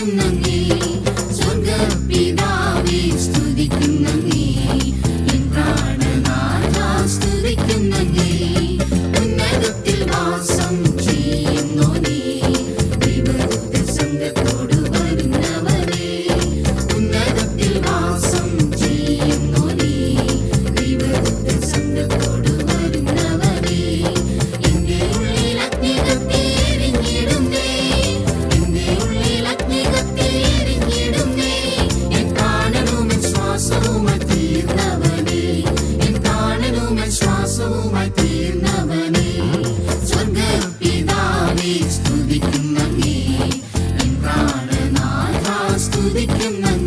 സ്തുതിക്കുന്നങ്ങേ സ്വർഗ്ഗപിതാവേ സ്തുതിക്കുന്നങ്ങേ N പ്രാണനാഥ സ്തുതിക്കുന്നങ്ങേ ഉന്നതത്തിൽ വാസം ചെയ്യുന്നോനേ ദൈവദൂത സംഘത്തോട് വരുന്നവനേ ഉന്നതത്തിൽ വാസം ചെയ്യുന്നോനേ ദൈവദൂത സംഘത്തോട് വരുന്നവനേ എന്റെ ഉള്ളിൽ അഗ്നി കത്തി എരിഞ്ഞിടുന്നേ എന്റെ ഉള്ളിൽ അഗ്നി കത്തി എരിഞ്ഞിടുന്നേ എൻ പ്രാണനുമെൻ ശ്വാസവുമായി തീർന്നവനേ എൻ പ്രാണനുമെൻ ശ്വാസവുമായി തീർന്നവനേ സ്വർഗ്ഗപിതാവേ സ്തുതിക്കുന്നങ്ങേ എൻ പ്രാണനാഥ സ്തുതിക്കുന്നങ്ങേ